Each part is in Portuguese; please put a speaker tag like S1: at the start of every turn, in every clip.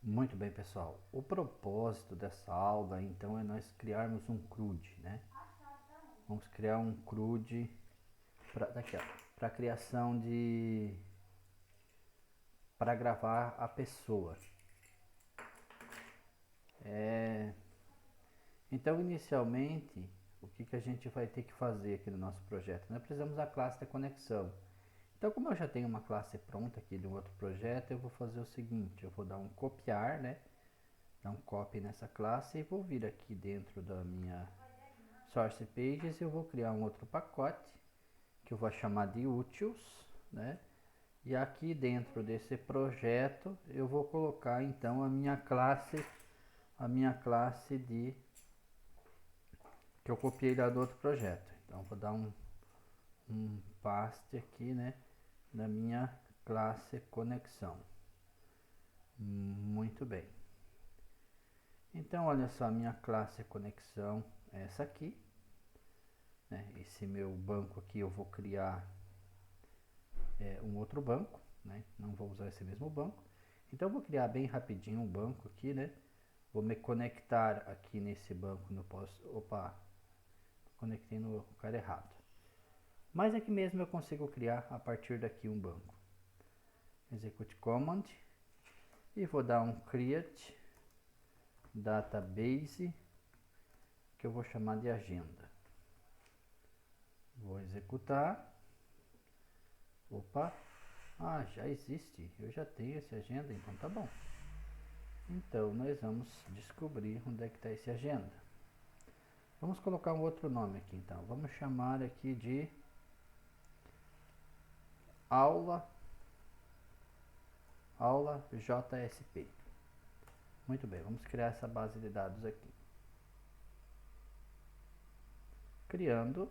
S1: Muito bem, pessoal. O propósito dessa aula, então, é nós criarmos um CRUD, né? Vamos criar um CRUD para criação para gravar a pessoa. Então, inicialmente, o que a gente vai ter que fazer aqui no nosso projeto? Nós precisamos da classe da conexão. Então, como eu já tenho uma classe pronta aqui de um outro projeto, eu vou fazer o seguinte: eu vou dar um copiar, né? Dar um copy nessa classe e vou vir aqui dentro da minha source pages. Eu vou criar um outro pacote que eu vou chamar de utils, né? E aqui dentro desse projeto eu vou colocar então a minha classe de que eu copiei lá do outro projeto. Então vou dar um paste aqui, né, da minha classe conexão. Muito bem. Então olha só, a minha classe conexão é essa aqui, né? Esse meu banco aqui eu vou criar um outro banco, né? Não vou usar esse mesmo banco. Então eu vou criar bem rapidinho um banco aqui, né? Vou me conectar aqui nesse banco no posto. Opa, conectei no cara errado. Mas aqui mesmo eu consigo criar a partir daqui um banco. Execute command e vou dar um create database que eu vou chamar de agenda. Vou executar. Opa, já existe. Eu já tenho essa agenda, então tá bom. Então nós vamos descobrir onde é que está esse agenda. Vamos colocar um outro nome aqui então. Vamos chamar aqui de aula JSP. Muito bem, vamos criar essa base de dados aqui. Criando.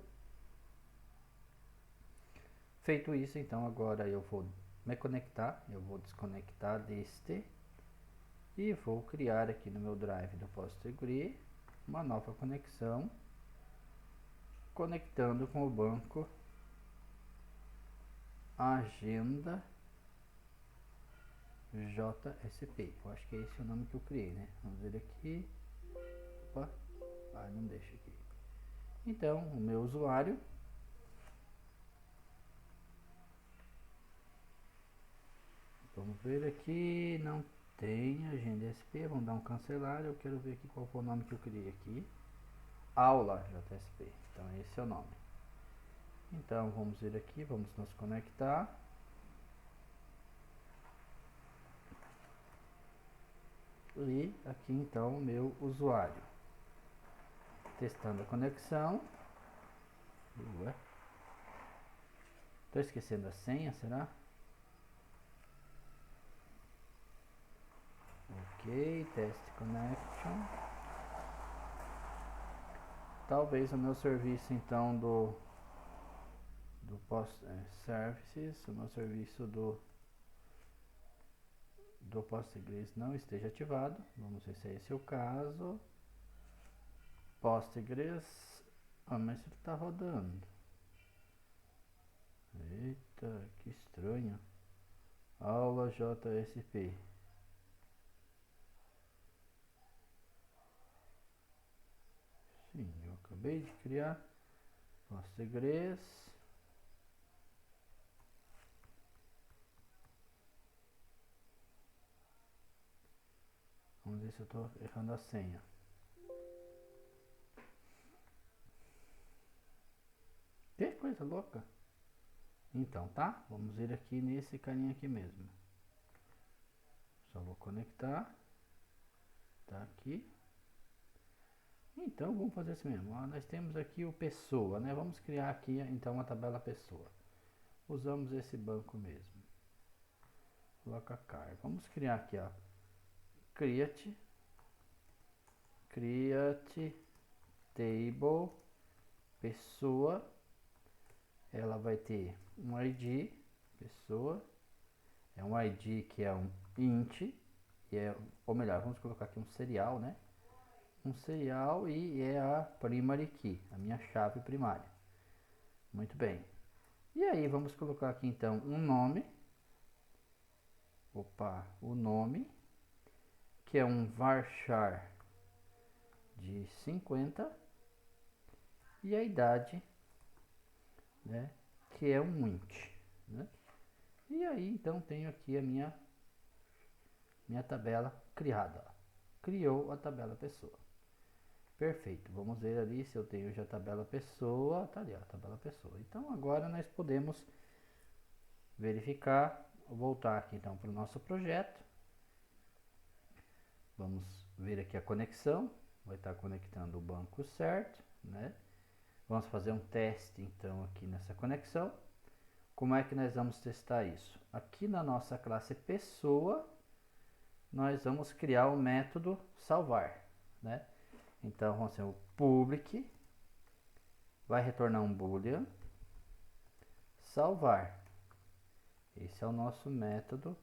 S1: Feito isso, então agora eu vou me conectar, eu vou desconectar deste e vou criar aqui no meu drive do PostgreSQL uma nova conexão, conectando com o banco agenda JSP. Eu acho que é esse o nome que eu criei, né? Vamos ver aqui. Opa, não deixa aqui. Então, o meu usuário, vamos ver aqui, não tem agenda SP, vamos dar um cancelar. Eu quero ver aqui qual foi o nome que eu criei aqui. Aula JSP, então esse é o nome. Então vamos ver aqui, vamos nos conectar. E aqui então o meu usuário. Testando a conexão. Ué. Tô esquecendo a senha, será? Ok, test connection. Talvez o meu serviço então do post services, o meu serviço do Postgres não esteja ativado. Vamos ver se é esse o caso. Postgres, mas ele está rodando. Eita, que estranho. Aula JSP. Sim, eu acabei de criar Postgres. Vamos ver se eu estou errando a senha. Que coisa louca. Então, tá? Vamos ver aqui nesse carinha aqui mesmo. Só vou conectar. Tá aqui. Então, vamos fazer assim mesmo. Nós temos aqui o pessoa, né? Vamos criar aqui, então, a tabela pessoa. Usamos esse banco mesmo. Coloca car. Vamos criar aqui, ó. Create table pessoa. Ela vai ter um ID pessoa. É um ID que é um int. Ou melhor, vamos colocar aqui um serial, né? Um serial e é a primary key, a minha chave primária. Muito bem. E aí vamos colocar aqui então um nome. Opa, o nome. que é um varchar de 50 e a idade, né, que é um int, né? E aí então tenho aqui a minha tabela criada, ó. Criou a tabela pessoa. Perfeito, vamos ver ali se eu tenho já a tabela pessoa, tá ali, ó, a tabela pessoa. Então agora nós podemos verificar, voltar aqui então para o nosso projeto. Vamos ver aqui a conexão, vai estar conectando o banco certo, né? Vamos fazer um teste então aqui nessa conexão. Como é que nós vamos testar isso? Aqui na nossa classe pessoa, nós vamos criar o método salvar, né? Então vamos ter o public, vai retornar um boolean, salvar. Esse é o nosso método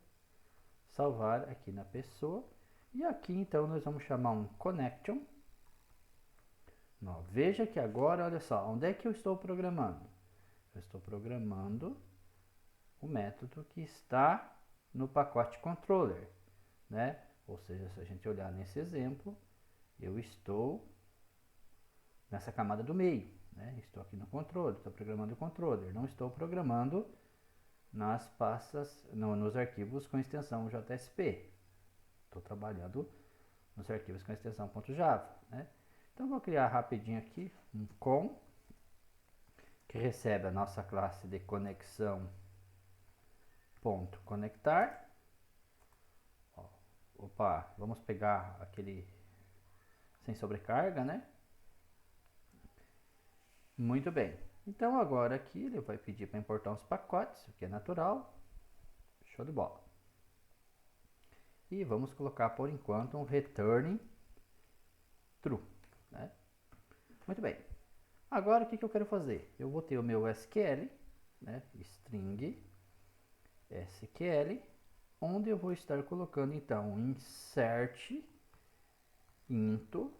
S1: salvar aqui na pessoa. E aqui então nós vamos chamar um connection. Não, veja que agora, olha só, onde é que eu estou programando? Eu estou programando o método que está no pacote controller, né? Ou seja, se a gente olhar nesse exemplo, eu estou nessa camada do meio, né? Estou aqui no controle, estou programando o controller, não estou programando nas pastas, nos arquivos com extensão JSP. Estou trabalhando nos arquivos com extensão .java, né? Então vou criar rapidinho aqui um com que recebe a nossa classe de conexão .conectar. Ó, opa, vamos pegar aquele sem sobrecarga, né? Muito bem. Então agora aqui ele vai pedir para importar uns pacotes, o que é natural. Show de bola. E vamos colocar por enquanto um return true, né? Muito bem. Agora o que eu quero fazer? Eu vou ter o meu SQL, né? String SQL, onde eu vou estar colocando então insert into,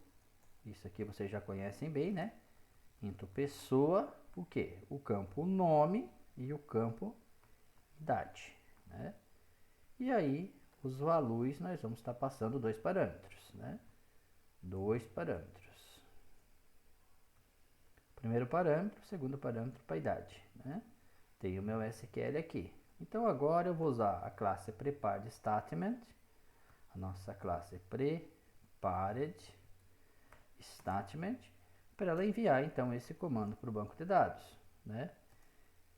S1: isso aqui vocês já conhecem bem, né? Into pessoa, o que? O campo nome e o campo idade, né? E aí os values nós vamos estar passando dois parâmetros, né? Dois parâmetros. Primeiro parâmetro, segundo parâmetro para a idade, né? Tem o meu SQL aqui. Então agora eu vou usar a classe prepared statement, a nossa classe prepared statement, para ela enviar então esse comando para o banco de dados, né?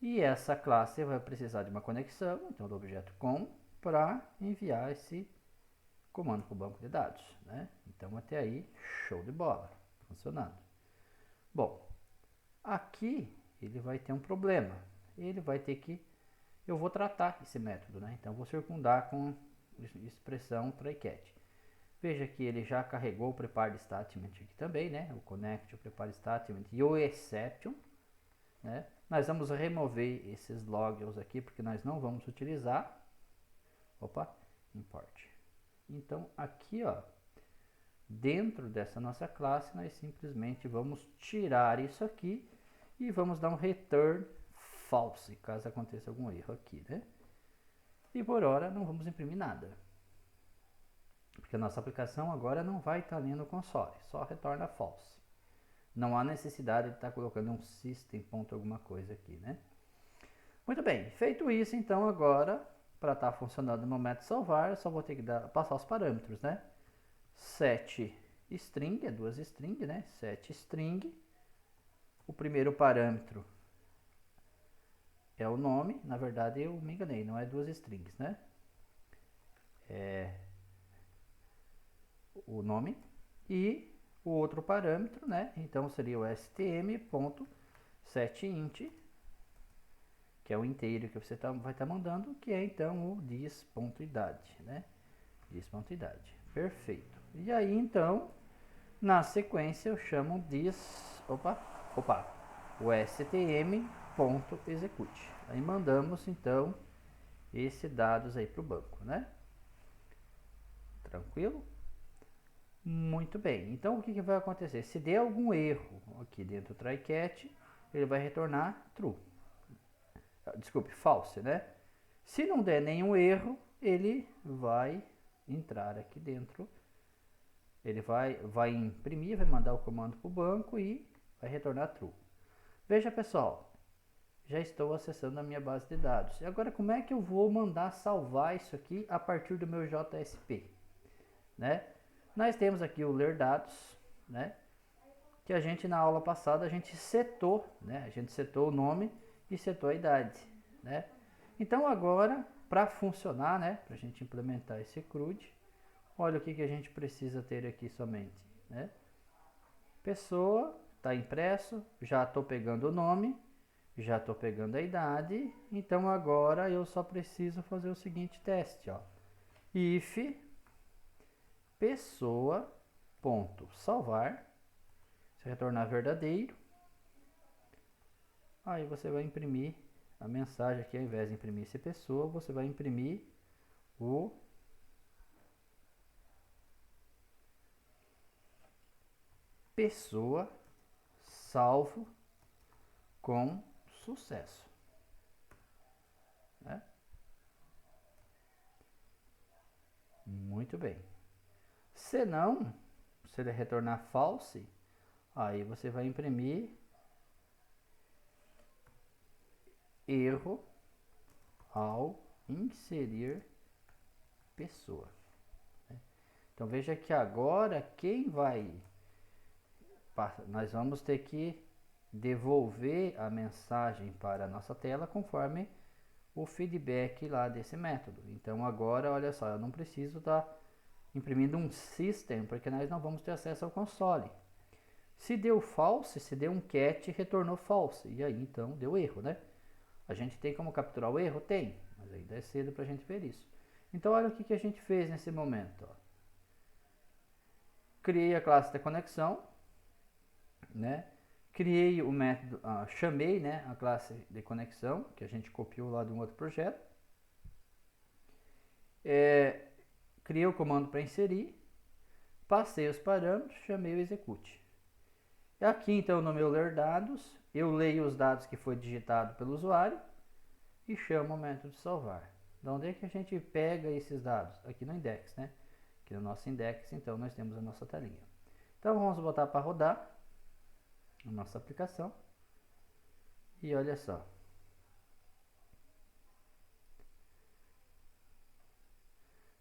S1: E essa classe vai precisar de uma conexão, então do objeto com, para enviar esse comando para o banco de dados, né? Então até aí, show de bola, funcionando. Bom, aqui ele vai ter um problema, ele vai ter que, eu vou tratar esse método, né? Então vou circundar com expressão try-catch. Veja que ele já carregou o prepared statement aqui também, né? O connect, o prepared statement e o exception, né? Nós vamos remover esses logos aqui porque nós não vamos utilizar. Opa, import. Então aqui, ó, dentro dessa nossa classe, nós simplesmente vamos tirar isso aqui e vamos dar um return false, caso aconteça algum erro aqui, né? E por hora não vamos imprimir nada, porque a nossa aplicação agora não vai estar lendo o console, só retorna false. Não há necessidade de estar colocando um system ponto alguma coisa aqui, né? Muito bem, feito isso, então agora, para estar funcionando no meu método salvar, eu só vou ter que passar os parâmetros, né? Set string, é duas string, né? Set string. O primeiro parâmetro é o nome, na verdade eu me enganei, não é duas strings, né? É o nome e o outro parâmetro, né? Então seria o stm.setInt, que é o inteiro que você vai estar mandando, que é então o dis.idade, né? Dis.idade. Perfeito. E aí então, na sequência eu chamo o stm.execute. Aí mandamos então esses dados aí para o banco, né? Tranquilo? Muito bem. Então o que vai acontecer? Se der algum erro aqui dentro do try-catch, ele vai retornar true. Desculpe, false, né? Se não der nenhum erro, ele vai entrar aqui dentro, ele vai imprimir, vai mandar o comando para o banco e vai retornar true. Veja, pessoal, já estou acessando a minha base de dados. E agora como é que eu vou mandar salvar isso aqui a partir do meu JSP? Né? Nós temos aqui o ler dados, né? Que a gente na aula passada a gente setou, né? A gente setou o nome e setou a idade, né? Então agora, para funcionar, né? Para a gente implementar esse CRUD, olha o que a gente precisa ter aqui somente, né? Pessoa, está impresso, já estou pegando o nome, já estou pegando a idade, então agora eu só preciso fazer o seguinte teste, ó. If pessoa ponto salvar, se retornar verdadeiro, aí você vai imprimir a mensagem aqui, ao invés de imprimir esse pessoa, você vai imprimir o pessoa salvo com sucesso, né? Muito bem. Se não, se ele retornar false, aí você vai imprimir erro ao inserir pessoa. Então veja que agora quem vai, nós vamos ter que devolver a mensagem para a nossa tela conforme o feedback lá desse método. Então agora, olha só, eu não preciso estar imprimindo um system, porque nós não vamos ter acesso ao console. Se deu false, se deu um cat, retornou false, e aí então deu erro, né? A gente tem como capturar o erro? Tem, mas ainda é cedo para a gente ver isso. Então olha o que a gente fez nesse momento, ó. Criei a classe da conexão, né? Criei o método, chamei, né, a classe de conexão, que a gente copiou lá de um outro projeto. Criei o comando para inserir, passei os parâmetros, chamei o execute. Aqui então no meu ler dados, eu leio os dados que foi digitado pelo usuário e chamo o método salvar. De onde é que a gente pega esses dados? Aqui no index, né? Aqui no nosso index, então nós temos a nossa telinha. Então vamos botar para rodar a nossa aplicação. E olha só.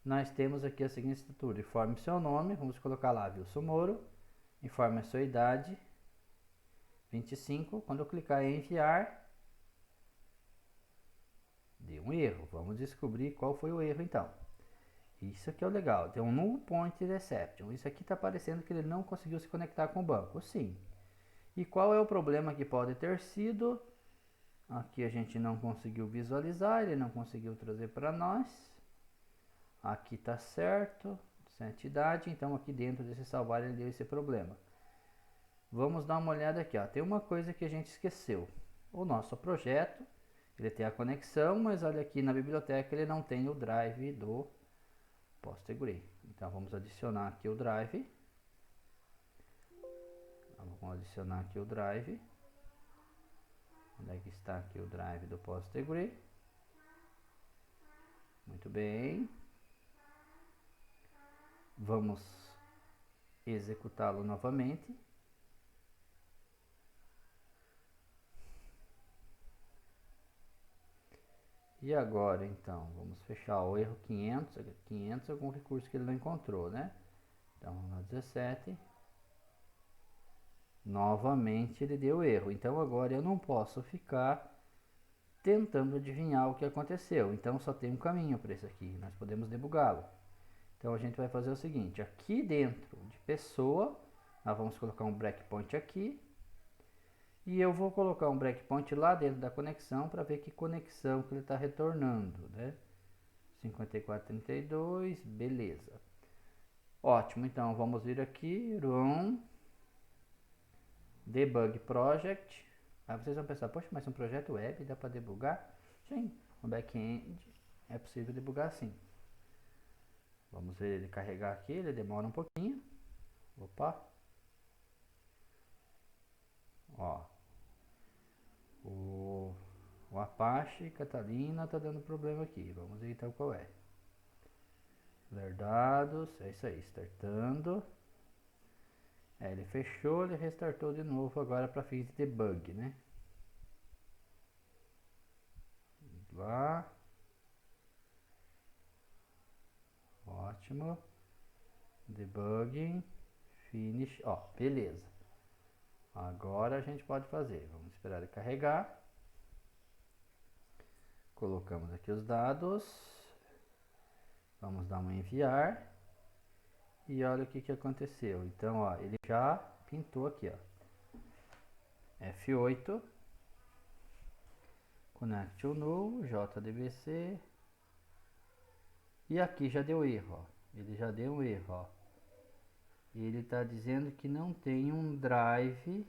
S1: Nós temos aqui a seguinte estrutura: informe seu nome, vamos colocar lá Wilson Moro, informe a sua idade, 25. Quando eu clicar em enviar, deu um erro. Vamos descobrir qual foi o erro então. Isso aqui é o legal, tem um null point exception. Isso aqui está parecendo que ele não conseguiu se conectar com o banco. Sim. E qual é o problema que pode ter sido? Aqui a gente não conseguiu visualizar, ele não conseguiu trazer para nós. Aqui está certo, sem entidade, então aqui dentro desse salvar ele deu esse problema. Vamos dar uma olhada aqui, ó. Tem uma coisa que a gente esqueceu. O nosso projeto, ele tem a conexão, mas olha aqui na biblioteca ele não tem o drive do Postgre. Então vamos adicionar aqui o drive. Vamos adicionar aqui o drive. Onde é que está aqui o drive do Postgre? Muito bem. Vamos executá-lo novamente. E agora então, vamos fechar o erro 500, 500 é algum recurso que ele não encontrou, né? Então vamos lá 17. Novamente ele deu erro. Então agora eu não posso ficar tentando adivinhar o que aconteceu. Então só tem um caminho para isso aqui, nós podemos debugá-lo. Então a gente vai fazer o seguinte, aqui dentro de pessoa, nós vamos colocar um breakpoint aqui. E eu vou colocar um breakpoint lá dentro da conexão para ver que conexão que ele está retornando, né? 5432, beleza. Ótimo, então vamos vir aqui, run debug project. Aí vocês vão pensar, poxa, mas um projeto web dá para debugar? Sim, no back-end é possível debugar sim. Vamos ver ele carregar aqui, ele demora um pouquinho. Opa. Ó. O Apache Catalina tá dando problema aqui. Vamos ver então qual é. Ler dados, é isso aí, startando. Ele fechou, ele restartou de novo agora para fins de debug, né? Vamos lá. Ótimo. Debugging. Finish. Ó, beleza. Agora a gente pode fazer. Vamos esperar ele carregar. Colocamos aqui os dados. Vamos dar um enviar. E olha o que aconteceu. Então, ó, ele já pintou aqui, ó. F8. Connect to null, JDBC. E aqui já deu erro, ó. Ele já deu um erro, ó. Ele está dizendo que não tem um drive.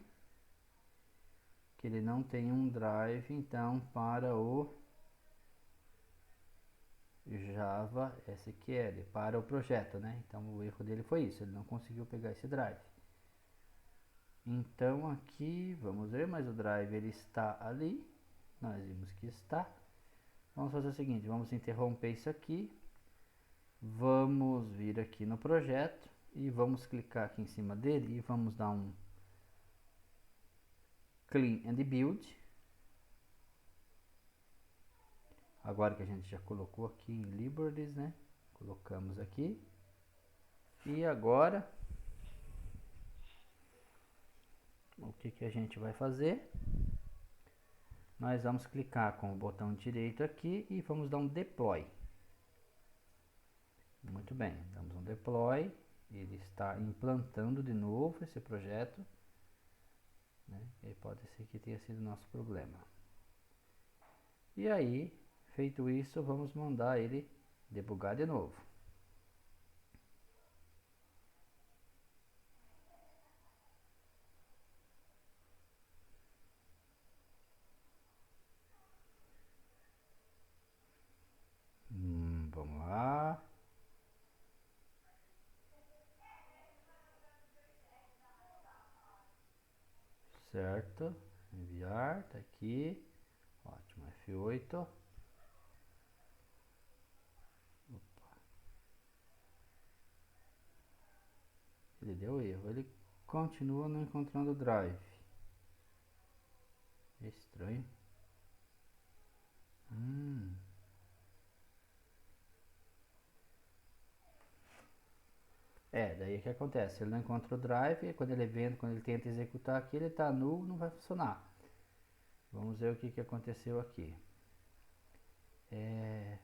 S1: Que ele não tem um drive, então, para o Java SQL, para o projeto, né? Então o erro dele foi isso, ele não conseguiu pegar esse drive. Então aqui, vamos ver, mas o drive ele está ali. Nós vimos que está. Vamos fazer o seguinte, vamos interromper isso aqui. Vamos vir aqui no projeto e vamos clicar aqui em cima dele e vamos dar um clean and build. Agora que a gente já colocou aqui em Liberties, né? Colocamos aqui. E agora, o que a gente vai fazer? Nós vamos clicar com o botão direito aqui e vamos dar um deploy. Muito bem, damos um deploy. Ele está implantando de novo esse projeto, né? E pode ser que tenha sido nosso problema. E aí, feito isso, vamos mandar ele debugar de novo. Vamos lá. Certo. Enviar, tá aqui. Ótimo, F8. Opa. Ele deu erro. Ele continua não encontrando o drive. É estranho. Daí o que acontece? Ele não encontra o drive, e quando ele tenta executar aqui, ele está nulo, não vai funcionar. Vamos ver o que aconteceu aqui. Deixa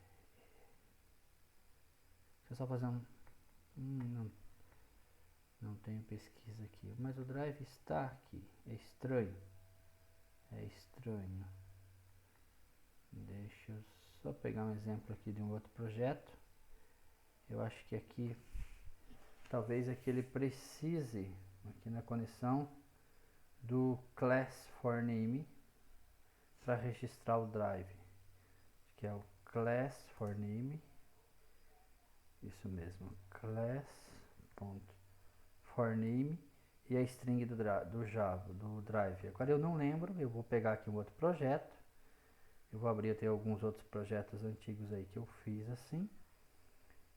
S1: eu só fazer não tenho pesquisa aqui, mas o drive está aqui. É estranho. É estranho. Deixa eu só pegar um exemplo aqui de um outro projeto. Eu acho que aqui, talvez aqui ele precise, aqui na conexão, do class for name para registrar o drive. Que é o class for name. Isso mesmo, class.forName e a string do Java, do drive. Agora eu não lembro, eu vou pegar aqui um outro projeto. Eu vou abrir até alguns outros projetos antigos aí que eu fiz assim.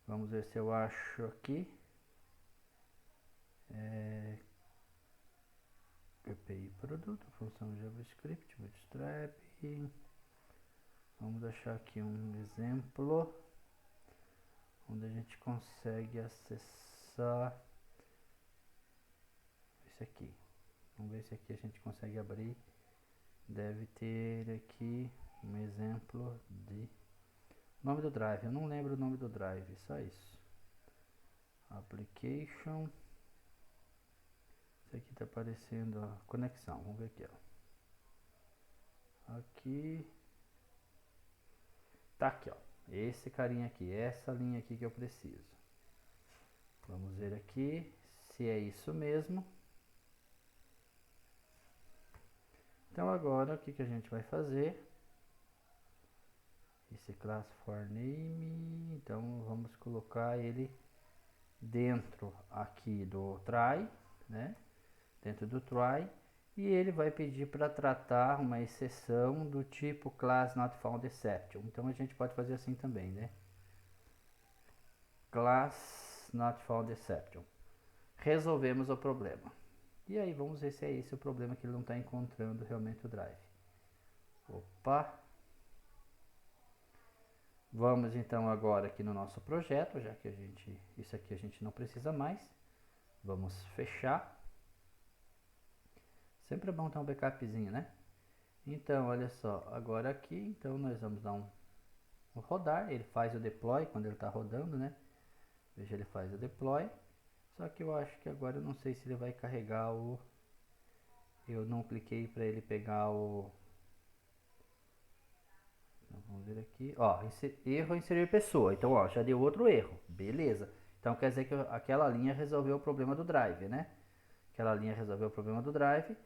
S1: Vamos ver se eu acho aqui. API produto, função JavaScript, Bootstrap. Vamos achar aqui um exemplo onde a gente consegue acessar esse aqui. Vamos ver se aqui a gente consegue abrir. Deve ter aqui um exemplo de nome do drive. Eu não lembro o nome do drive, só isso. Application. Isso aqui está aparecendo a conexão. Vamos ver aqui, ó. Aqui. Tá aqui, ó. Esse carinha aqui, essa linha aqui que eu preciso. Vamos ver aqui se é isso mesmo. Então agora o que a gente vai fazer? Esse class for name, então vamos colocar ele dentro aqui do try, né? Dentro do try, e ele vai pedir para tratar uma exceção do tipo class not found exception. Então a gente pode fazer assim também, né? class not found exception. Resolvemos o problema. E aí vamos ver se é esse o problema que ele não está encontrando realmente o drive. Opa! Vamos então agora aqui no nosso projeto, já que isso aqui a gente não precisa mais. Vamos fechar. Sempre é bom ter um backupzinho, né? Então, olha só, agora aqui, então nós vamos dar um rodar, ele faz o deploy quando ele está rodando, né? Veja, ele faz o deploy. Só que eu acho que agora eu não sei se ele vai carregar o... Eu não cliquei para ele pegar o... Então, vamos ver aqui. Ó, erro inserir pessoa. Então, ó, já deu outro erro. Beleza. Então quer dizer que aquela linha resolveu o problema do drive, né? Aquela linha resolveu o problema do drive.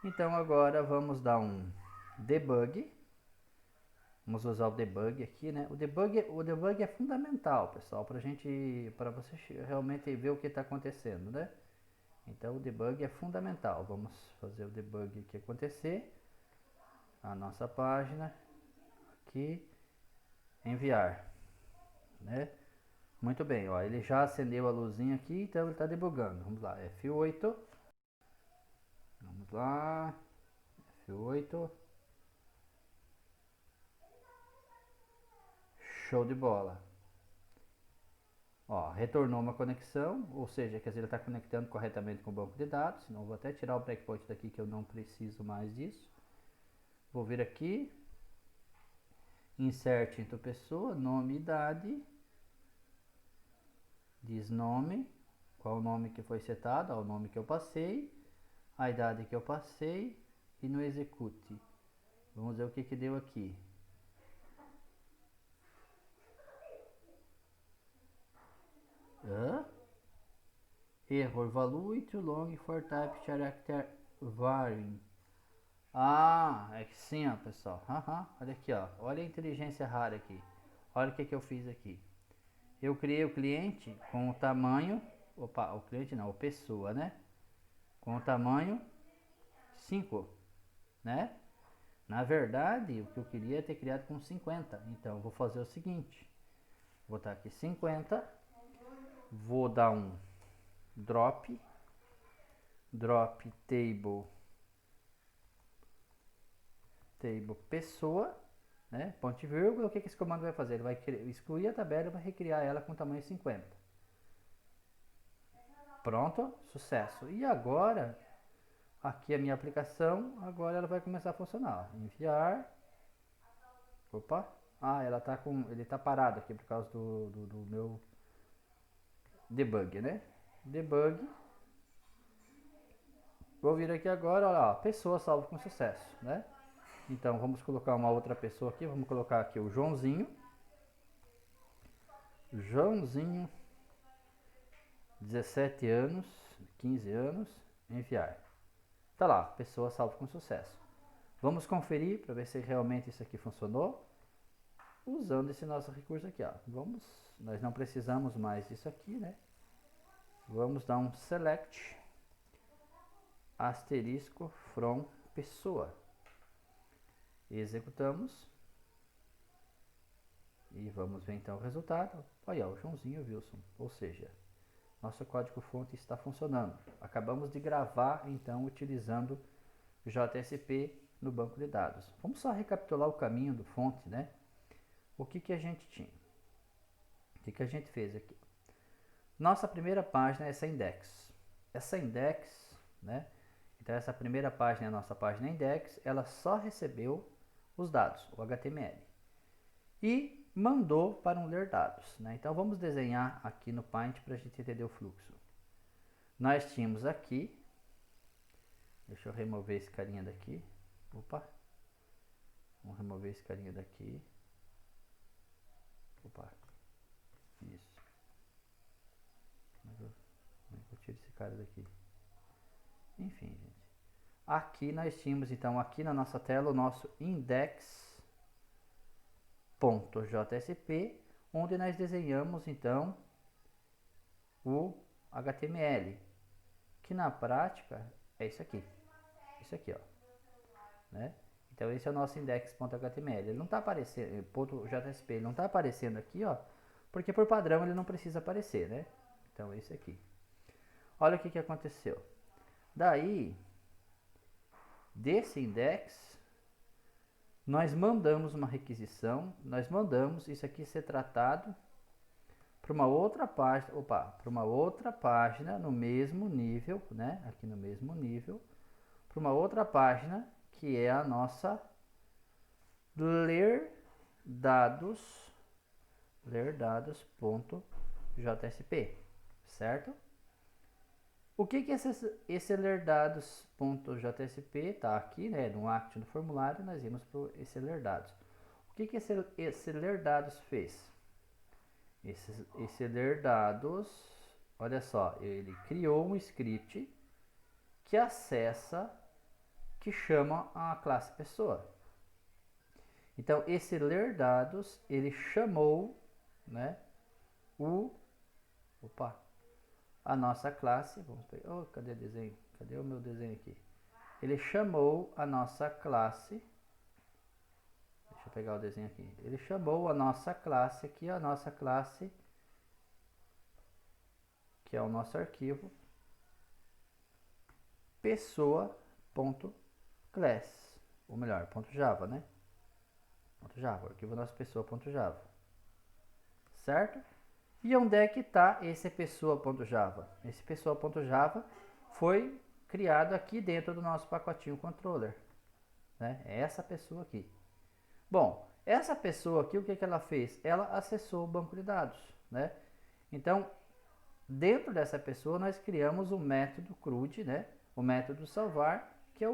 S1: Então agora vamos dar um debug. Vamos usar o debug aqui, né? O debug é fundamental, pessoal, para você realmente ver o que está acontecendo, né? Então o debug é fundamental. Vamos fazer o debug aqui acontecer. A nossa página aqui, enviar, né? Muito bem, ó, ele já acendeu a luzinha aqui, então ele está debugando. Vamos lá, F8. Vamos lá, F8. Show de bola. Ó, retornou uma conexão, ou seja, quer dizer, ele está conectando corretamente com o banco de dados. Senão eu vou até tirar o breakpoint daqui que eu não preciso mais disso. Vou vir aqui, insert into pessoa, nome e idade. Diz nome, qual o nome que foi setado, ó, o nome que eu passei, a idade que eu passei e no execute. Vamos ver o que deu aqui. Error value too long for type character varying. Ah, é que sim, ó, pessoal. Olha aqui, ó. Olha a inteligência rara aqui. Olha o que eu fiz aqui. Eu criei o cliente com o tamanho... Opa, o cliente não, a pessoa, né? Com o tamanho 5, né? Na verdade, o que eu queria é ter criado com 50. Então, eu vou fazer o seguinte. Vou botar aqui 50. Vou dar um drop table pessoa, né? Ponto e vírgula. O que esse comando vai fazer? Ele vai excluir a tabela e vai recriar ela com tamanho 50. Pronto, sucesso. E agora, aqui a minha aplicação, agora ela vai começar a funcionar. Enviar. Opa. Ah, ele está parado aqui por causa do meu debug, né? Debug. Vou vir aqui agora, olha lá, pessoa salva com sucesso, né? Então vamos colocar uma outra pessoa aqui, vamos colocar aqui o Joãozinho. Joãozinho, 17 anos, 15 anos, enviar. Tá lá, pessoa salva com sucesso. Vamos conferir para ver se realmente isso aqui funcionou. Usando esse nosso recurso aqui, ó. Nós não precisamos mais disso aqui, né? Vamos dar um select asterisco from pessoa. Executamos. E vamos ver então o resultado. Olha, o Joãozinho Wilson. Ou seja, nosso código fonte está funcionando. Acabamos de gravar então utilizando o JSP no banco de dados. Vamos só recapitular o caminho do fonte, né? O que a gente tinha? O que a gente fez aqui? Nossa primeira página é essa index. Essa index, né? Então essa primeira página é a nossa página index, ela só recebeu os dados, o HTML. E mandou para um ler dados, né? Então vamos desenhar aqui no Paint para a gente entender o fluxo. Nós tínhamos aqui, deixa eu remover esse carinha daqui. Opa, vamos remover esse carinha daqui. Opa, isso. Como é que eu tiro esse cara daqui? Enfim, gente. Aqui nós tínhamos, então, aqui na nossa tela, o nosso index.jsp, onde nós desenhamos, então, o HTML, que na prática é isso aqui. Isso aqui, ó. Né? Então, esse é o nosso index.html. Ele não está aparecendo, .jsp, ele não está aparecendo aqui, ó, porque por padrão ele não precisa aparecer, né? Então é esse aqui. Olha o que aconteceu. Daí, desse index, nós mandamos uma requisição, nós mandamos isso aqui ser tratado para uma outra página, para uma outra página no mesmo nível, né? Aqui no mesmo nível, para uma outra página que é a nossa ler dados.jsp, certo? O que é esse ler dados.jsp? Está aqui, né, no act do formulário, nós vimos para esse ler dados. O que esse ler dados fez? Esse ler dados, olha só, ele criou um script que acessa, que chama a classe pessoa. Então, esse ler dados, ele chamou, né, a nossa classe. Vamos pegar, cadê o desenho? Cadê o meu desenho aqui? Ele chamou a nossa classe. Deixa eu pegar o desenho aqui. Ele chamou a nossa classe aqui, a nossa classe, que é o nosso arquivo, pessoa.class, ou melhor, .java, né? .java, arquivo nossa pessoa.java, certo? E onde é que está esse pessoa.java? Esse pessoa.java foi criado aqui dentro do nosso pacotinho controller, né? É essa pessoa aqui. Bom, essa pessoa aqui, o que ela fez? Ela acessou o banco de dados, né? Então, dentro dessa pessoa, nós criamos o método CRUD, né? O método salvar, que é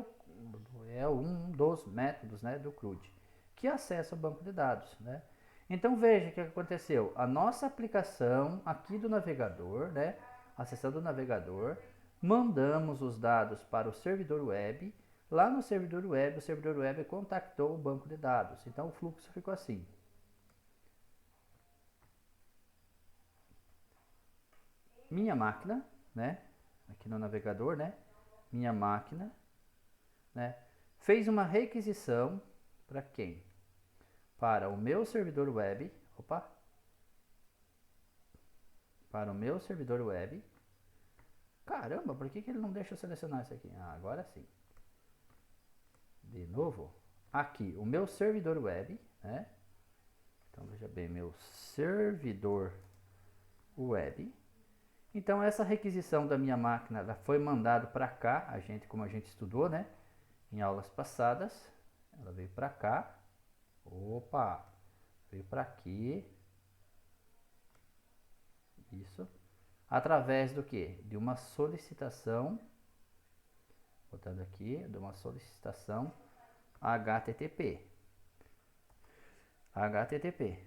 S1: um dos métodos, né, do CRUD, que acessa o banco de dados, né? Então veja o que aconteceu. A nossa aplicação aqui do navegador, né, acessando o navegador, mandamos os dados para o servidor web. Lá no servidor web, o servidor web contactou o banco de dados. Então o fluxo ficou assim. Minha máquina, né, aqui no navegador, né, minha máquina, né, fez uma requisição para quem? Para o meu servidor web, para o meu servidor web. Caramba, por que ele não deixa eu selecionar isso aqui? Ah, agora sim. De novo, aqui, o meu servidor web, né? Então, veja bem, meu servidor web. Então, essa requisição da minha máquina, ela foi mandada para cá, como a gente estudou, né? Em aulas passadas, ela veio para cá. Veio para aqui. Isso. Através do que? De uma solicitação, botando aqui, de uma solicitação HTTP.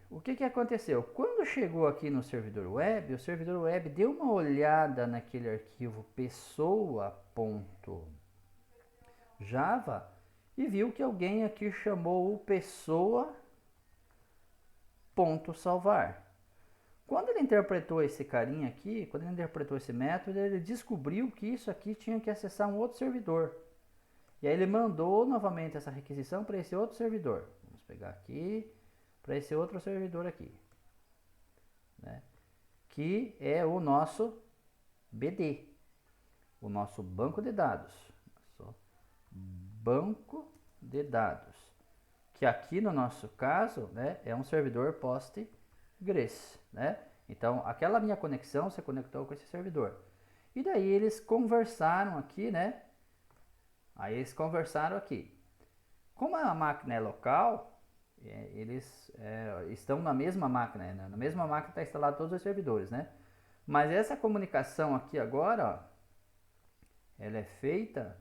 S1: O que aconteceu? Quando chegou aqui no servidor web, o servidor web deu uma olhada naquele arquivo pessoa.java e viu que alguém aqui chamou o pessoa.salvar. Quando ele interpretou esse carinha aqui, quando ele interpretou esse método, ele descobriu que isso aqui tinha que acessar um outro servidor. E aí ele mandou novamente essa requisição para esse outro servidor. Vamos pegar aqui, para esse outro servidor aqui, né? Que é o nosso BD, o nosso banco de dados. Banco de dados, que aqui no nosso caso, né, é um servidor Postgres, né? Então, aquela minha conexão se conectou com esse servidor. E daí eles conversaram aqui, né? Aí eles conversaram aqui. Como a máquina é local, eles estão na mesma máquina, né? Na mesma máquina está instalado todos os servidores, né? Mas essa comunicação aqui agora, ó, ela é feita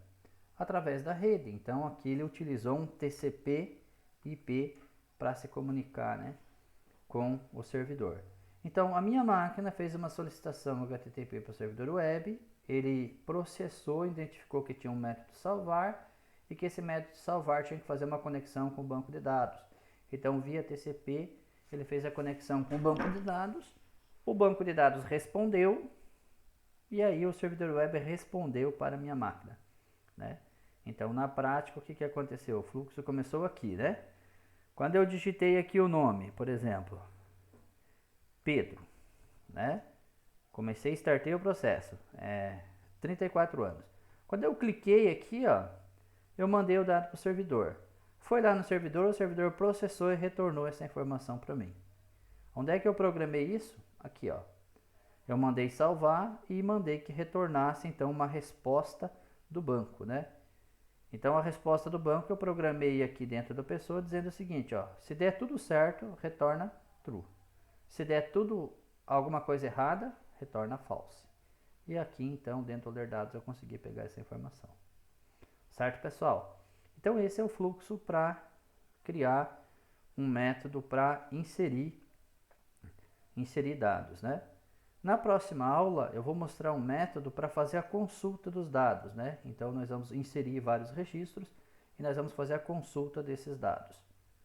S1: através da rede. Então aqui ele utilizou um TCP/IP para se comunicar, né, com o servidor. Então a minha máquina fez uma solicitação HTTP para o servidor web, ele processou, identificou que tinha um método salvar e que esse método salvar tinha que fazer uma conexão com o banco de dados. Então via TCP ele fez a conexão com o banco de dados respondeu e aí o servidor web respondeu para a minha máquina, né? Então na prática o que aconteceu? O fluxo começou aqui, né? Quando eu digitei aqui o nome, por exemplo, Pedro, né? Comecei, startei o processo, 34 anos. Quando eu cliquei aqui, ó, eu mandei o dado para o servidor. Foi lá no servidor, o servidor processou e retornou essa informação para mim. Onde é que eu programei isso? Aqui, ó. Eu mandei salvar e mandei que retornasse então uma resposta do banco, né? Então a resposta do banco eu programei aqui dentro da pessoa dizendo o seguinte, ó, se der tudo certo, retorna true. Se der tudo alguma coisa errada, retorna false. E aqui então dentro do dados eu consegui pegar essa informação. Certo, pessoal? Então esse é o fluxo para criar um método para inserir dados, né? Na próxima aula eu vou mostrar um método para fazer a consulta dos dados, né? Então nós vamos inserir vários registros e nós vamos fazer a consulta desses dados.